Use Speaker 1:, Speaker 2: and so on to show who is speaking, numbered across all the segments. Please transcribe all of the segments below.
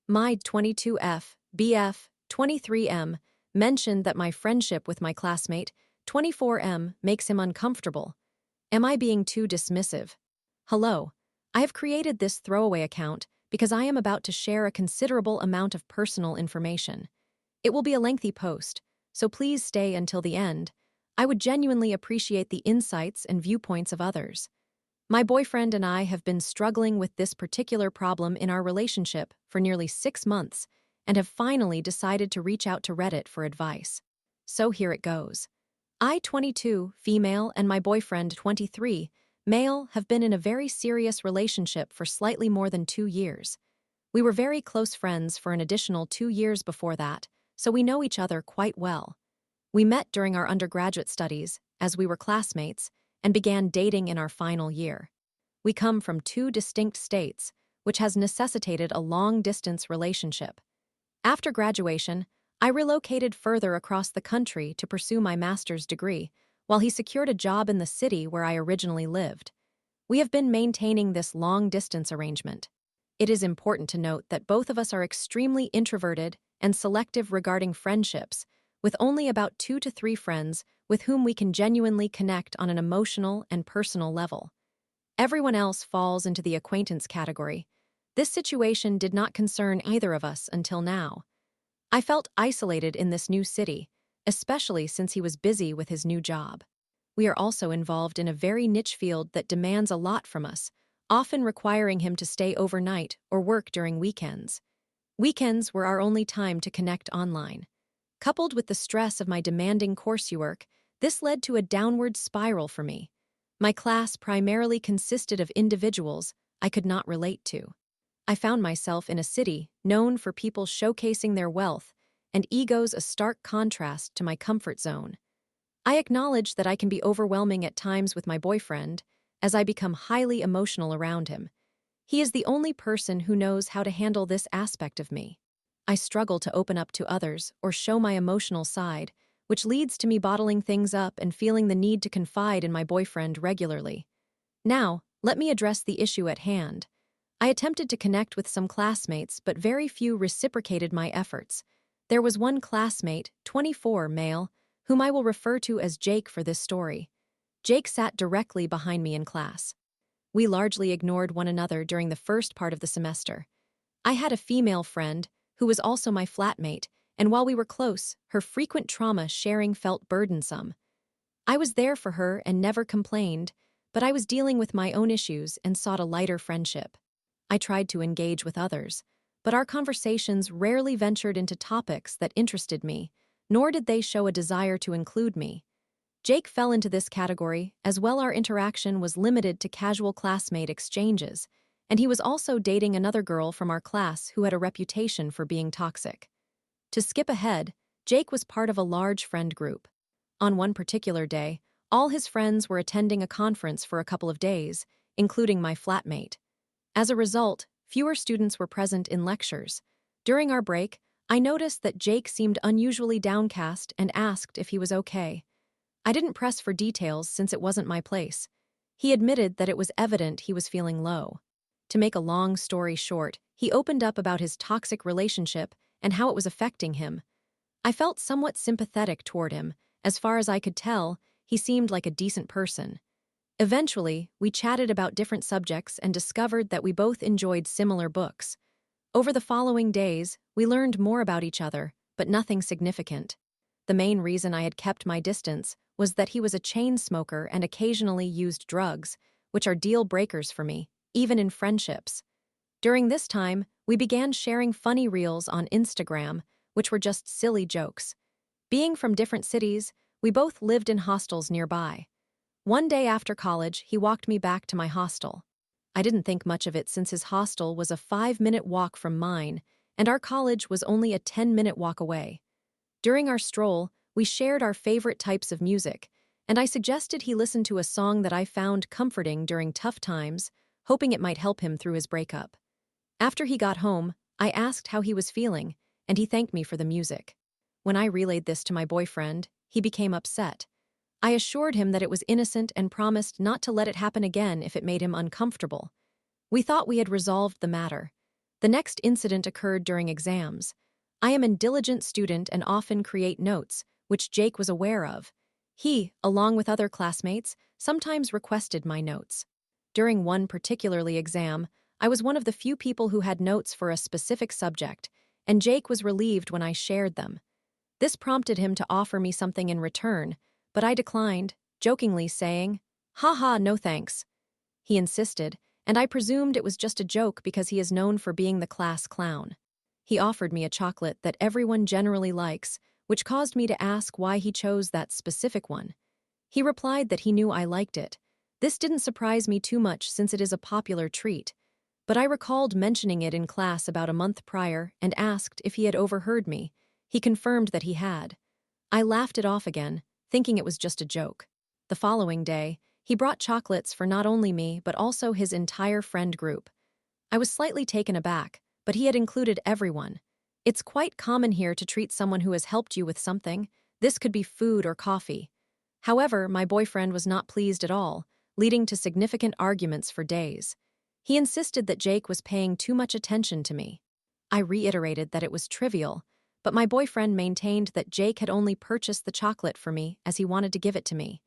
Speaker 1: My 22F, BF, 23M, mentioned that my friendship with my classmate, 24M, makes him uncomfortable. Am I being too dismissive? Hello, I have created this throwaway account because I am about to share a considerable amount of personal information. It will be a lengthy post, so please stay until the end. I would genuinely appreciate the insights and viewpoints of others. My boyfriend and I have been struggling with this particular problem in our relationship for nearly 6 months and have finally decided to reach out to Reddit for advice. So here it goes. I, 22, female, and my boyfriend, 23, male, have been in a very serious relationship for slightly more than 2 years. We were very close friends for an additional 2 years before that, so we know each other quite well. We met during our undergraduate studies, as we were classmates, and began dating in our final year. We come from 2 distinct states, which has necessitated a long-distance relationship. After graduation, I relocated further across the country to pursue my master's degree, while he secured a job in the city where I originally lived. We have been maintaining this long-distance arrangement. It is important to note that both of us are extremely introverted and selective regarding friendships, with only about 2 to 3 friends with whom we can genuinely connect on an emotional and personal level. Everyone else falls into the acquaintance category. This situation did not concern either of us until now. I felt isolated in this new city, especially since he was busy with his new job. We are also involved in a very niche field that demands a lot from us, often requiring him to stay overnight or work during weekends. Weekends were our only time to connect online. Coupled with the stress of my demanding coursework, this led to a downward spiral for me. My class primarily consisted of individuals I could not relate to. I found myself in a city known for people showcasing their wealth and egos, a stark contrast to my comfort zone. I acknowledge that I can be overwhelming at times with my boyfriend, as I become highly emotional around him. He is the only person who knows how to handle this aspect of me. I struggle to open up to others or show my emotional side, which leads to me bottling things up and feeling the need to confide in my boyfriend regularly. Now, let me address the issue at hand. I attempted to connect with some classmates, but very few reciprocated my efforts. There was one classmate, 24, male, whom I will refer to as Jake for this story. Jake sat directly behind me in class. We largely ignored one another during the first part of the semester. I had a female friend, who was also my flatmate, and while we were close, her frequent trauma sharing felt burdensome. I was there for her and never complained, but I was dealing with my own issues and sought a lighter friendship. I tried to engage with others, but our conversations rarely ventured into topics that interested me, nor did they show a desire to include me. Jake fell into this category, as well. Our interaction was limited to casual classmate exchanges, and he was also dating another girl from our class who had a reputation for being toxic. To skip ahead, Jake was part of a large friend group. On one particular day, all his friends were attending a conference for a couple of days, including my flatmate. As a result, fewer students were present in lectures. During our break, I noticed that Jake seemed unusually downcast and asked if he was okay. I didn't press for details since it wasn't my place. He admitted that it was evident he was feeling low. To make a long story short, he opened up about his toxic relationship and how it was affecting him. I felt somewhat sympathetic toward him. As far as I could tell, he seemed like a decent person. Eventually, we chatted about different subjects and discovered that we both enjoyed similar books. Over the following days, we learned more about each other, but nothing significant. The main reason I had kept my distance was that he was a chain smoker and occasionally used drugs, which are deal breakers for me, even in friendships. During this time, we began sharing funny reels on Instagram, which were just silly jokes. Being from different cities, we both lived in hostels nearby. One day after college, he walked me back to my hostel. I didn't think much of it since his hostel was a 5-minute walk from mine, and our college was only a 10-minute walk away. During our stroll, we shared our favorite types of music, and I suggested he listen to a song that I found comforting during tough times, hoping it might help him through his breakup. After he got home, I asked how he was feeling, and he thanked me for the music. When I relayed this to my boyfriend, he became upset. I assured him that it was innocent and promised not to let it happen again if it made him uncomfortable. We thought we had resolved the matter. The next incident occurred during exams. I am a diligent student and often create notes, which Jake was aware of. He, along with other classmates, sometimes requested my notes. During one particularly exam, I was one of the few people who had notes for a specific subject, and Jake was relieved when I shared them. This prompted him to offer me something in return, but I declined, jokingly saying, "Haha, no thanks." He insisted, and I presumed it was just a joke because he is known for being the class clown. He offered me a chocolate that everyone generally likes, which caused me to ask why he chose that specific one. He replied that he knew I liked it. This didn't surprise me too much since it is a popular treat, but I recalled mentioning it in class about a month prior and asked if he had overheard me. He confirmed that he had. I laughed it off again, thinking it was just a joke. The following day, he brought chocolates for not only me but also his entire friend group. I was slightly taken aback, but he had included everyone. It's quite common here to treat someone who has helped you with something. This could be food or coffee. However, my boyfriend was not pleased at all, leading to significant arguments for days. He insisted that Jake was paying too much attention to me. I reiterated that it was trivial, but my boyfriend maintained that Jake had only purchased the chocolate for me as he wanted to give it to me.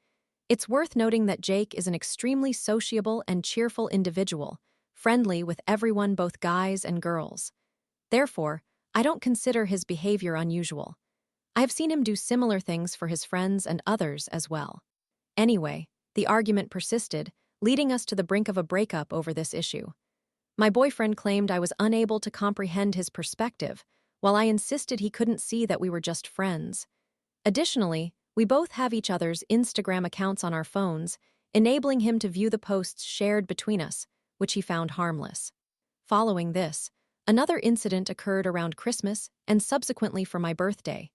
Speaker 1: It's worth noting that Jake is an extremely sociable and cheerful individual, friendly with everyone, both guys and girls. Therefore, I don't consider his behavior unusual. I have seen him do similar things for his friends and others as well. Anyway, the argument persisted, leading us to the brink of a breakup over this issue. My boyfriend claimed I was unable to comprehend his perspective, while I insisted he couldn't see that we were just friends. Additionally, we both have each other's Instagram accounts on our phones, enabling him to view the posts shared between us, which he found harmless. Following this, another incident occurred around Christmas and subsequently for my birthday.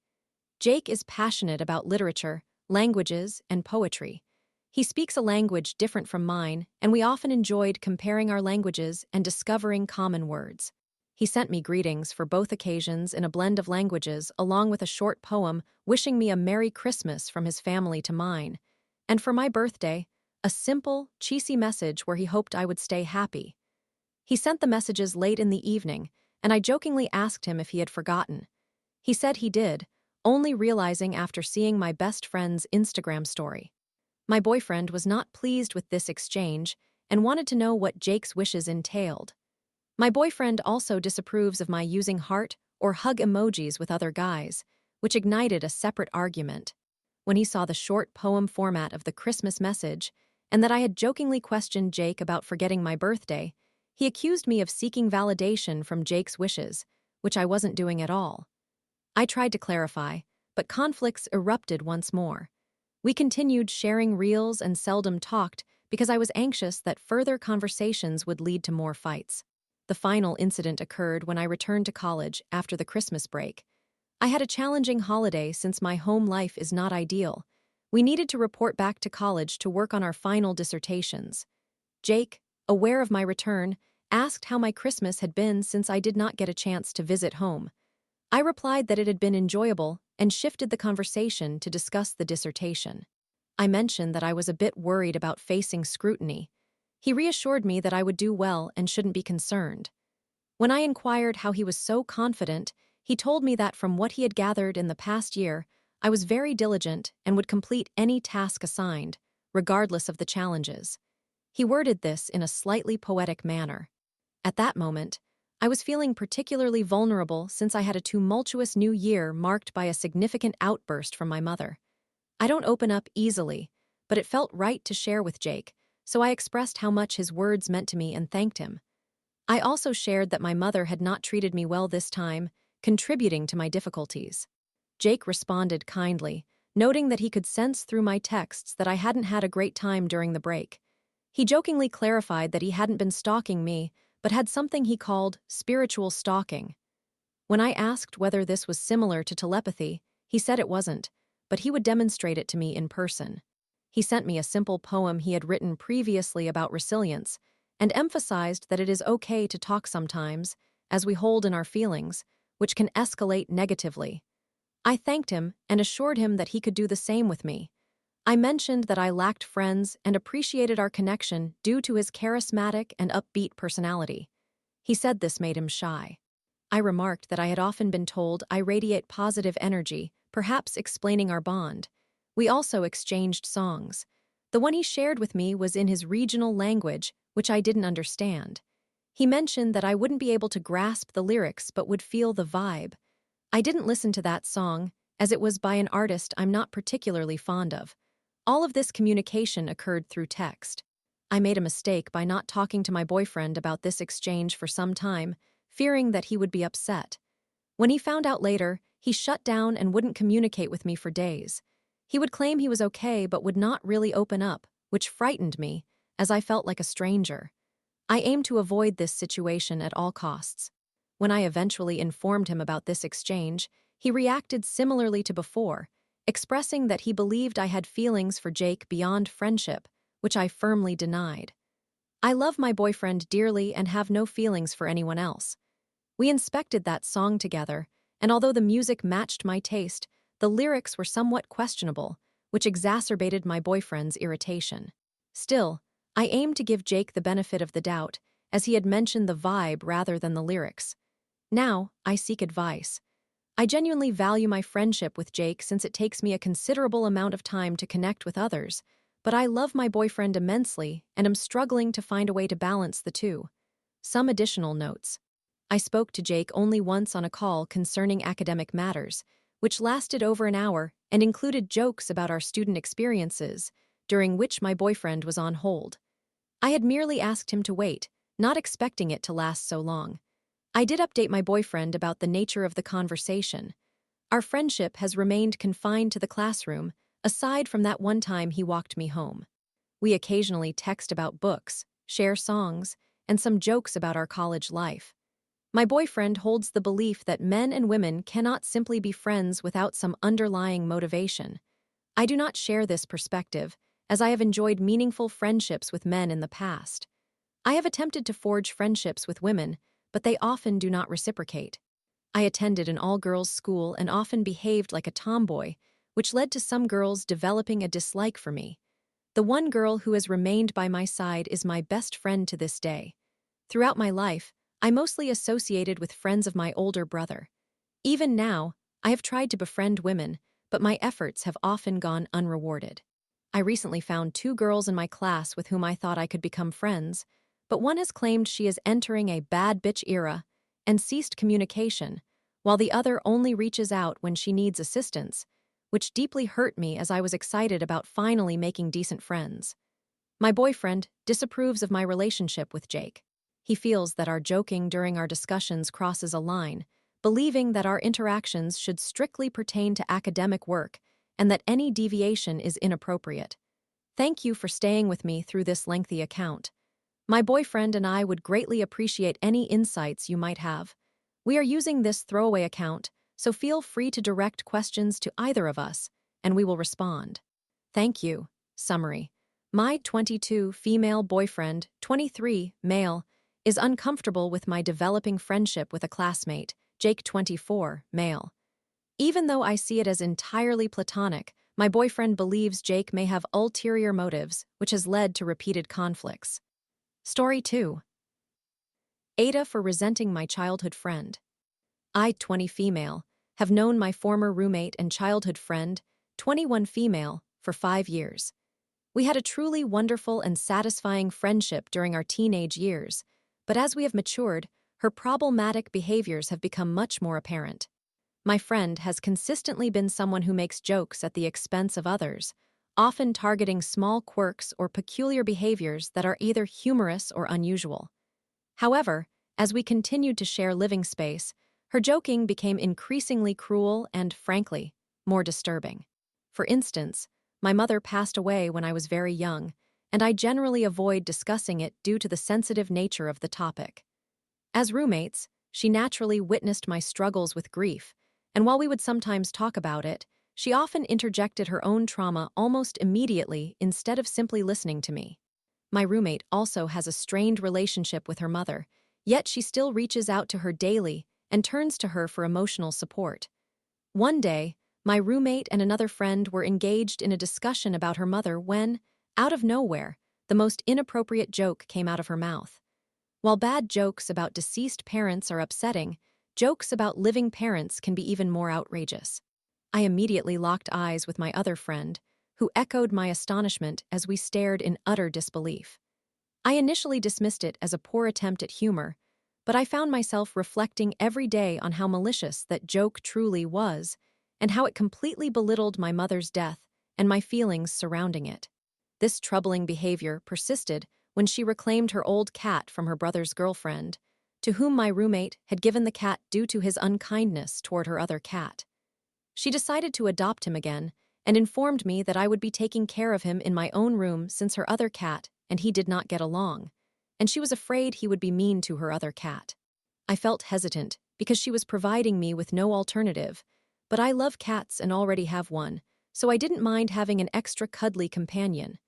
Speaker 1: Jake is passionate about literature, languages, and poetry. He speaks a language different from mine, and we often enjoyed comparing our languages and discovering common words. He sent me greetings for both occasions in a blend of languages, along with a short poem wishing me a Merry Christmas from his family to mine. And for my birthday, a simple, cheesy message where he hoped I would stay happy. He sent the messages late in the evening, and I jokingly asked him if he had forgotten. He said he did, only realizing after seeing my best friend's Instagram story. My boyfriend was not pleased with this exchange and wanted to know what Jake's wishes entailed. My boyfriend also disapproves of my using heart or hug emojis with other guys, which ignited a separate argument. When he saw the short poem format of the Christmas message and that I had jokingly questioned Jake about forgetting my birthday, he accused me of seeking validation from Jake's wishes, which I wasn't doing at all. I tried to clarify, but conflicts erupted once more. We continued sharing reels and seldom talked because I was anxious that further conversations would lead to more fights. The final incident occurred when I returned to college after the Christmas break. I had a challenging holiday since my home life is not ideal. We needed to report back to college to work on our final dissertations. Jake, aware of my return, asked how my Christmas had been since I did not get a chance to visit home. I replied that it had been enjoyable and shifted the conversation to discuss the dissertation. I mentioned that I was a bit worried about facing scrutiny. He reassured me that I would do well and shouldn't be concerned. When I inquired how he was so confident, he told me that from what he had gathered in the past year, I was very diligent and would complete any task assigned, regardless of the challenges. He worded this in a slightly poetic manner. At that moment, I was feeling particularly vulnerable since I had a tumultuous new year marked by a significant outburst from my mother. I don't open up easily, but it felt right to share with Jake, so I expressed how much his words meant to me and thanked him. I also shared that my mother had not treated me well this time, contributing to my difficulties. Jake responded kindly, noting that he could sense through my texts that I hadn't had a great time during the break. He jokingly clarified that he hadn't been stalking me, but had something he called spiritual stalking. When I asked whether this was similar to telepathy, he said it wasn't, but he would demonstrate it to me in person. He sent me a simple poem he had written previously about resilience, and emphasized that it is okay to talk sometimes, as we hold in our feelings, which can escalate negatively. I thanked him and assured him that he could do the same with me. I mentioned that I lacked friends and appreciated our connection due to his charismatic and upbeat personality. He said this made him shy. I remarked that I had often been told I radiate positive energy, perhaps explaining our bond. We also exchanged songs. The one he shared with me was in his regional language, which I didn't understand. He mentioned that I wouldn't be able to grasp the lyrics but would feel the vibe. I didn't listen to that song, as it was by an artist I'm not particularly fond of. All of this communication occurred through text. I made a mistake by not talking to my boyfriend about this exchange for some time, fearing that he would be upset. When he found out later, he shut down and wouldn't communicate with me for days. He would claim he was okay but would not really open up, which frightened me, as I felt like a stranger. I aimed to avoid this situation at all costs. When I eventually informed him about this exchange, he reacted similarly to before, expressing that he believed I had feelings for Jake beyond friendship, which I firmly denied. I love my boyfriend dearly and have no feelings for anyone else. We inspected that song together, and although the music matched my taste, the lyrics were somewhat questionable, which exacerbated my boyfriend's irritation. Still, I aimed to give Jake the benefit of the doubt, as he had mentioned the vibe rather than the lyrics. Now, I seek advice. I genuinely value my friendship with Jake since it takes me a considerable amount of time to connect with others, but I love my boyfriend immensely and am struggling to find a way to balance the two. Some additional notes. I spoke to Jake only once on a call concerning academic matters, which lasted over an hour and included jokes about our student experiences, during which my boyfriend was on hold. I had merely asked him to wait, not expecting it to last so long. I did update my boyfriend about the nature of the conversation. Our friendship has remained confined to the classroom, aside from that one time he walked me home. We occasionally text about books, share songs, and some jokes about our college life. My boyfriend holds the belief that men and women cannot simply be friends without some underlying motivation. I do not share this perspective, as I have enjoyed meaningful friendships with men in the past. I have attempted to forge friendships with women, but they often do not reciprocate. I attended an all-girls school and often behaved like a tomboy, which led to some girls developing a dislike for me. The one girl who has remained by my side is my best friend to this day. Throughout my life, I mostly associated with friends of my older brother. Even now, I have tried to befriend women, but my efforts have often gone unrewarded. I recently found 2 girls in my class with whom I thought I could become friends, but one has claimed she is entering a bad bitch era and ceased communication, while the other only reaches out when she needs assistance, which deeply hurt me as I was excited about finally making decent friends. My boyfriend disapproves of my relationship with Jake. He feels that our joking during our discussions crosses a line, believing that our interactions should strictly pertain to academic work and that any deviation is inappropriate. Thank you for staying with me through this lengthy account. My boyfriend and I would greatly appreciate any insights you might have. We are using this throwaway account, so feel free to direct questions to either of us, and we will respond. Thank you. Summary. My 22 female boyfriend, 23 male, is uncomfortable with my developing friendship with a classmate, Jake 24 male. Even though I see it as entirely platonic, my boyfriend believes Jake may have ulterior motives, which has led to repeated conflicts. Story 2. Aita for resenting my childhood friend. I, 20 female, have known my former roommate and childhood friend, 21 female, for 5 years. We had a truly wonderful and satisfying friendship during our teenage years, but as we have matured, her problematic behaviors have become much more apparent. My friend has consistently been someone who makes jokes at the expense of others, often targeting small quirks or peculiar behaviors that are either humorous or unusual. However, as we continued to share living space, her joking became increasingly cruel and, frankly, more disturbing. For instance, my mother passed away when I was very young, and I generally avoid discussing it due to the sensitive nature of the topic. As roommates, she naturally witnessed my struggles with grief, and while we would sometimes talk about it, she often interjected her own trauma almost immediately instead of simply listening to me. My roommate also has a strained relationship with her mother, yet she still reaches out to her daily and turns to her for emotional support. One day, my roommate and another friend were engaged in a discussion about her mother when, out of nowhere, the most inappropriate joke came out of her mouth. While bad jokes about deceased parents are upsetting, jokes about living parents can be even more outrageous. I immediately locked eyes with my other friend, who echoed my astonishment as we stared in utter disbelief. I initially dismissed it as a poor attempt at humor, but I found myself reflecting every day on how malicious that joke truly was, and how it completely belittled my mother's death and my feelings surrounding it. This troubling behavior persisted when she reclaimed her old cat from her brother's girlfriend, to whom my roommate had given the cat due to his unkindness toward her other cat. She decided to adopt him again and informed me that I would be taking care of him in my own room since her other cat and he did not get along, and she was afraid he would be mean to her other cat. I felt hesitant because she was providing me with no alternative, but I love cats and already have one, so I didn't mind having an extra cuddly companion.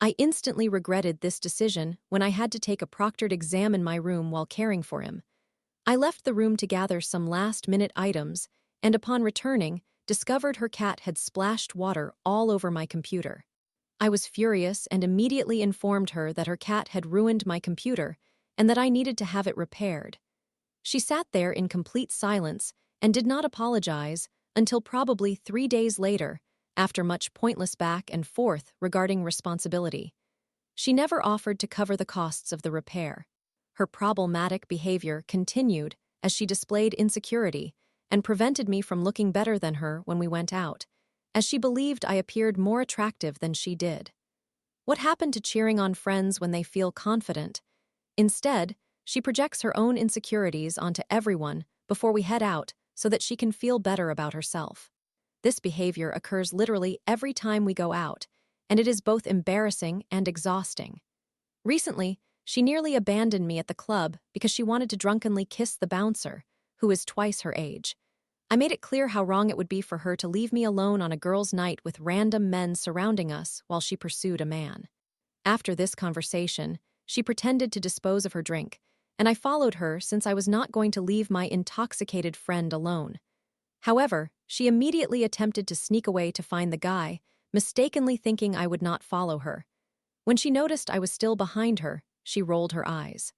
Speaker 1: I instantly regretted this decision when I had to take a proctored exam in my room while caring for him. I left the room to gather some last-minute items, and upon returning, discovered her cat had splashed water all over my computer. I was furious and immediately informed her that her cat had ruined my computer and that I needed to have it repaired. She sat there in complete silence and did not apologize until probably 3 days later, after much pointless back and forth regarding responsibility. She never offered to cover the costs of the repair. Her problematic behavior continued as she displayed insecurity and prevented me from looking better than her when we went out, as she believed I appeared more attractive than she did. What happened to cheering on friends when they feel confident? Instead, she projects her own insecurities onto everyone before we head out so that she can feel better about herself. This behavior occurs literally every time we go out, and it is both embarrassing and exhausting. Recently, she nearly abandoned me at the club because she wanted to drunkenly kiss the bouncer, who is twice her age. I made it clear how wrong it would be for her to leave me alone on a girls' night with random men surrounding us while she pursued a man. After this conversation, she pretended to dispose of her drink, and I followed her since I was not going to leave my intoxicated friend alone. However, she immediately attempted to sneak away to find the guy, mistakenly thinking I would not follow her. When she noticed I was still behind her, she rolled her eyes.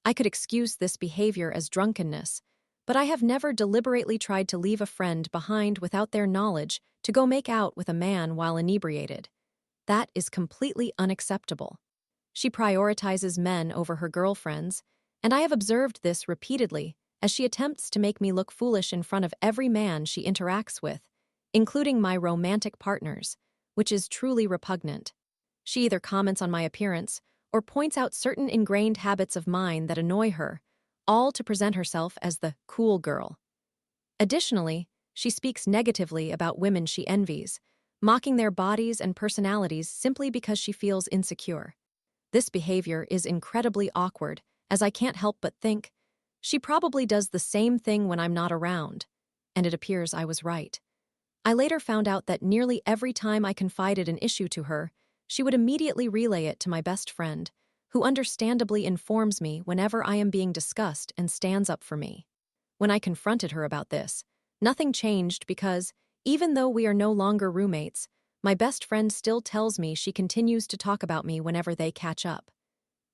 Speaker 1: I could excuse this behavior as drunkenness, but I have never deliberately tried to leave a friend behind without their knowledge to go make out with a man while inebriated. That is completely unacceptable. She prioritizes men over her girlfriends, and I have observed this repeatedly as she attempts to make me look foolish in front of every man she interacts with, including my romantic partners, which is truly repugnant. She either comments on my appearance or points out certain ingrained habits of mine that annoy her, all to present herself as the cool girl. Additionally, she speaks negatively about women she envies, mocking their bodies and personalities simply because she feels insecure. This behavior is incredibly awkward, as I can't help but think, she probably does the same thing when I'm not around, and it appears I was right. I later found out that nearly every time I confided an issue to her, she would immediately relay it to my best friend, who understandably informs me whenever I am being discussed and stands up for me. When I confronted her about this, nothing changed because, even though we are no longer roommates, my best friend still tells me she continues to talk about me whenever they catch up.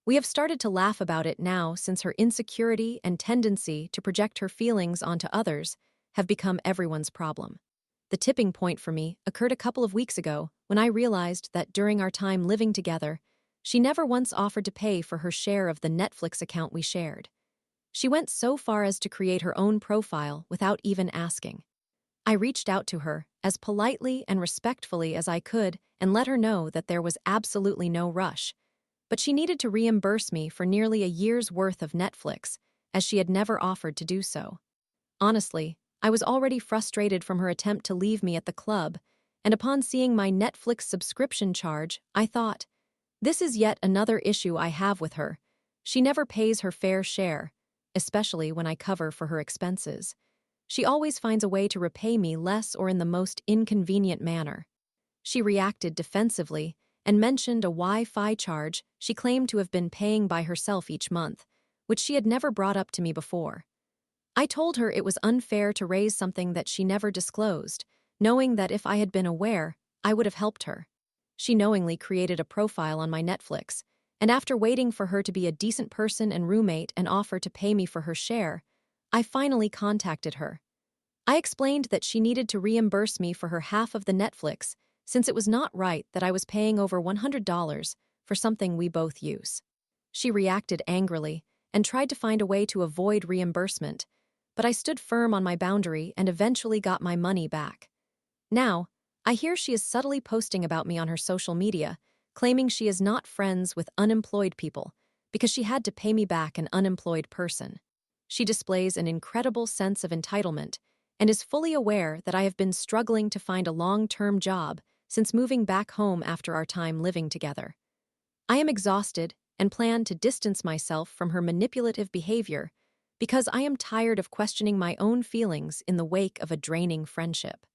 Speaker 1: We have started to laugh about it now since her insecurity and tendency to project her feelings onto others have become everyone's problem. The tipping point for me occurred a couple of weeks ago when I realized that during our time living together, she never once offered to pay for her share of the Netflix account we shared. She went so far as to create her own profile without even asking. I reached out to her as politely and respectfully as I could and let her know that there was absolutely no rush, but she needed to reimburse me for nearly a year's worth of Netflix, as she had never offered to do so. Honestly, I was already frustrated from her attempt to leave me at the club, and upon seeing my Netflix subscription charge, I thought, this is yet another issue I have with her. She never pays her fair share, especially when I cover for her expenses. She always finds a way to repay me less or in the most inconvenient manner. She reacted defensively and mentioned a Wi-Fi charge she claimed to have been paying by herself each month, which she had never brought up to me before. I told her it was unfair to raise something that she never disclosed, knowing that if I had been aware, I would have helped her. She knowingly created a profile on my Netflix, and after waiting for her to be a decent person and roommate and offer to pay me for her share, I finally contacted her. I explained that she needed to reimburse me for her half of the Netflix since it was not right that I was paying over $100 for something we both use. She reacted angrily and tried to find a way to avoid reimbursement, but I stood firm on my boundary and eventually got my money back. Now, I hear she is subtly posting about me on her social media, claiming she is not friends with unemployed people because she had to pay me back an unemployed person. She displays an incredible sense of entitlement and is fully aware that I have been struggling to find a long-term job since moving back home after our time living together. I am exhausted and plan to distance myself from her manipulative behavior because I am tired of questioning my own feelings in the wake of a draining friendship.